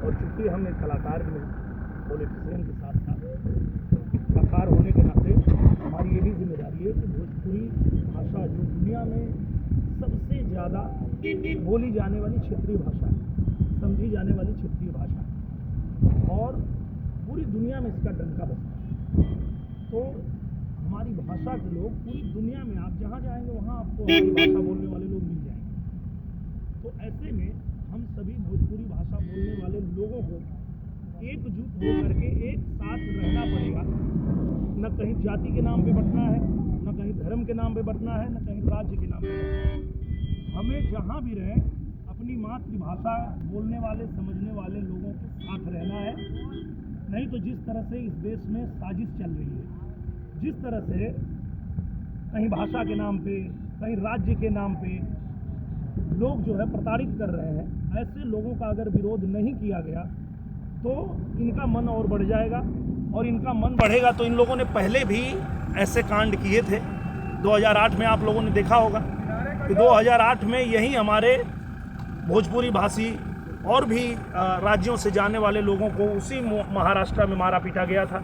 और चूँकि हम एक कलाकार भी हैं, पॉलिटिशियन के साथ साथ कलाकार होने के नाते हमारी ये भी जिम्मेदारी है कि भोजपुरी भाषा जो दुनिया में सबसे ज़्यादा बोली जाने वाली क्षेत्रीय भाषा है, समझी जाने वाली क्षेत्रीय भाषा है और पूरी दुनिया में इसका डंका बजता है, तो हमारी भाषा के लोग पूरी दुनिया में आप जहाँ जाएंगे वहाँ आपको हमारी भाषा बोलने वाले लोग मिल जाएंगे। तो ऐसे में हम सभी भोजपुरी भाषा बोलने वाले लोगों को एकजुट होकर के एक साथ रहना पड़ेगा। न कहीं जाति के नाम पे बंटना है, न कहीं धर्म के नाम पे बंटना है, न कहीं राज्य के नाम पे बंटना है। हमें जहाँ भी रहें अपनी मातृभाषा बोलने वाले समझने वाले लोगों के साथ रहना है। नहीं तो जिस तरह से इस देश में साजिश चल रही है, जिस तरह से कहीं भाषा के नाम पे, कहीं राज्य के नाम पे लोग जो है प्रताड़ित कर रहे हैं, ऐसे लोगों का अगर विरोध नहीं किया गया तो इनका मन और बढ़ जाएगा और इनका मन बढ़ेगा तो इन लोगों ने पहले भी ऐसे कांड किए थे। 2008 में आप लोगों ने देखा होगा कि 2008 में यही हमारे भोजपुरी भाषी और भी राज्यों से जाने वाले लोगों को उसी महाराष्ट्र में मारा पीटा गया था।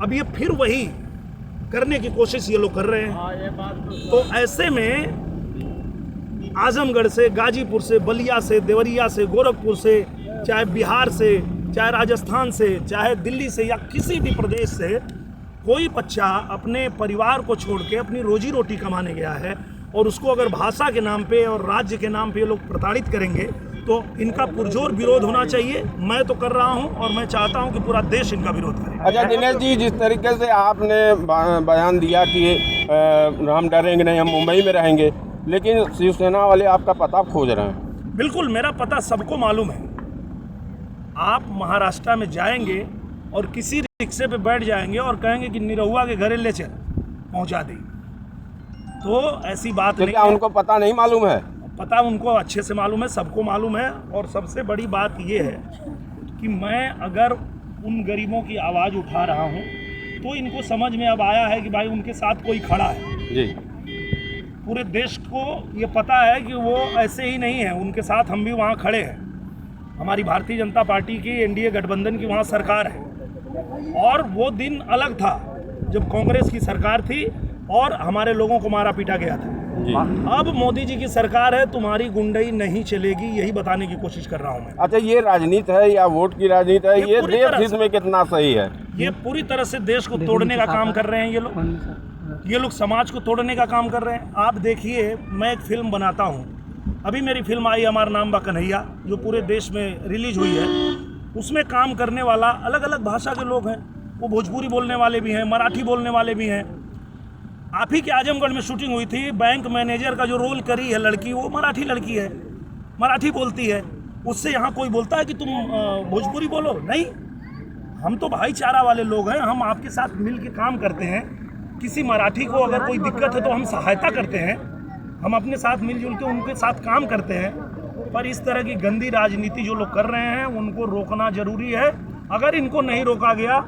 अब ये फिर वही करने की कोशिश ये लोग कर रहे हैं। तो ऐसे में आजमगढ़ से, गाजीपुर से, बलिया से, देवरिया से, गोरखपुर से, चाहे बिहार से, चाहे राजस्थान से, चाहे दिल्ली से या किसी भी प्रदेश से कोई बच्चा अपने परिवार को छोड़ के अपनी रोजी रोटी कमाने गया है और उसको अगर भाषा के नाम पे और राज्य के नाम पे ये लोग प्रताड़ित करेंगे तो इनका पुरजोर विरोध होना चाहिए। मैं तो कर रहा हूं और मैं चाहता हूं कि पूरा देश इनका विरोध करे। अच्छा दिनेश जी, जिस तरीके से आपने बयान दिया कि हम डरेंगे नहीं, हम मुंबई में रहेंगे, लेकिन शिवसेना वाले आपका पता खोज रहे हैं। बिल्कुल, मेरा पता सबको मालूम है। आप महाराष्ट्र में जाएंगे और किसी रिक्शे पे बैठ जाएंगे और कहेंगे कि निरहुआ के घरे ले चल, पहुंचा दे, तो ऐसी बात नहीं। क्या उनको पता नहीं मालूम है? पता उनको अच्छे से मालूम है, सबको मालूम है। और सबसे बड़ी बात ये है कि मैं अगर उन गरीबों की आवाज़ उठा रहा हूँ तो इनको समझ में अब आया है कि भाई उनके साथ कोई खड़ा है। जी, पूरे देश को ये पता है कि वो ऐसे ही नहीं है, उनके साथ हम भी वहाँ खड़े हैं। हमारी भारतीय जनता पार्टी की एनडीए गठबंधन की वहाँ सरकार है और वो दिन अलग था जब कांग्रेस की सरकार थी और हमारे लोगों को मारा पीटा गया था। अब मोदी जी की सरकार है, तुम्हारी गुंडई नहीं चलेगी, यही बताने की कोशिश कर रहा हूँ मैं। अच्छा, ये राजनीति है या वोट की राजनीति है? ये देश हित में कितना सही है? ये पूरी तरह से देश को तोड़ने का काम कर रहे हैं ये लोग समाज को तोड़ने का काम कर रहे हैं। आप देखिए, मैं एक फिल्म बनाता हूँ, अभी मेरी फिल्म आई हमारा नाम बा कन्हैया, जो पूरे देश में रिलीज हुई है। उसमें काम करने वाला अलग अलग भाषा के लोग हैं, वो भोजपुरी बोलने वाले भी हैं, मराठी बोलने वाले भी हैं। आप ही के आजमगढ़ में शूटिंग हुई थी, बैंक मैनेजर का जो रोल करी है लड़की, वो मराठी लड़की है, मराठी बोलती है। उससे यहाँ कोई बोलता है कि तुम भोजपुरी बोलो? नहीं, हम तो भाईचारा वाले लोग हैं, हम आपके साथ मिल के काम करते हैं। किसी मराठी को अगर कोई दिक्कत है तो हम सहायता करते हैं, हम अपने साथ मिलजुल के उनके साथ काम करते हैं। पर इस तरह की गंदी राजनीति जो लोग कर रहे हैं उनको रोकना जरूरी है। अगर इनको नहीं रोका गया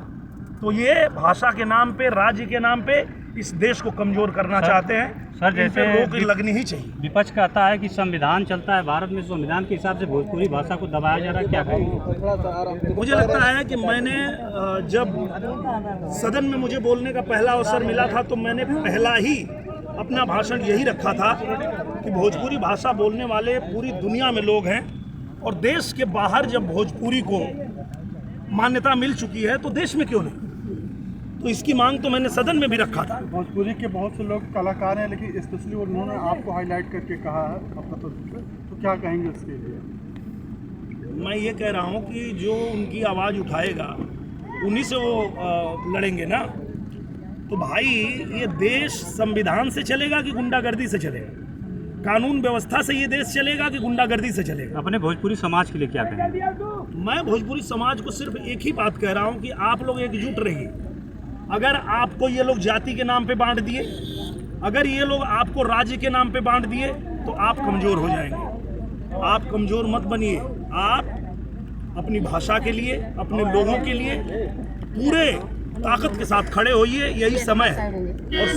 तो ये भाषा के नाम पे, राज्य के नाम पे इस देश को कमजोर करना चाहते हैं। सर, जैसे रोक लगनी ही चाहिए। विपक्ष कहता है कि संविधान चलता है भारत में, संविधान के हिसाब से भोजपुरी भाषा को दबाया जा रहा है, क्या कहेंगे? मुझे लगता है कि मैंने जब सदन में मुझे बोलने का पहला अवसर मिला था तो मैंने पहला ही अपना भाषण यही रखा था कि भोजपुरी भाषा बोलने वाले पूरी दुनिया में लोग हैं और देश के बाहर जब भोजपुरी को मान्यता मिल चुकी है तो देश में क्यों नहीं। तो इसकी मांग तो मैंने सदन में भी रखा था। भोजपुरी के बहुत से लोग कलाकार हैं, लेकिन स्पेशली उन्होंने आपको हाईलाइट करके कहा है अपना, तो क्या कहेंगे उसके लिए? मैं ये कह रहा हूँ कि जो उनकी आवाज़ उठाएगा उन्हीं से वो लड़ेंगे ना। तो भाई, ये देश संविधान से चलेगा कि गुंडागर्दी से चलेगा? कानून व्यवस्था से ये देश चलेगा कि गुंडागर्दी से चलेगा? अपने भोजपुरी समाज के लिए क्या कहेंगे? मैं भोजपुरी समाज को सिर्फ एक ही बात कह रहा हूँ कि आप लोग एकजुट रहिए। अगर आपको ये लोग जाति के नाम पे बांट दिए, अगर ये लोग आपको राज्य के नाम पे बांट दिए तो आप कमज़ोर हो जाएंगे। आप कमज़ोर मत बनिए। आप अपनी भाषा के लिए, अपने लोगों के लिए पूरे ताकत के साथ खड़े होइए, यही समय है। और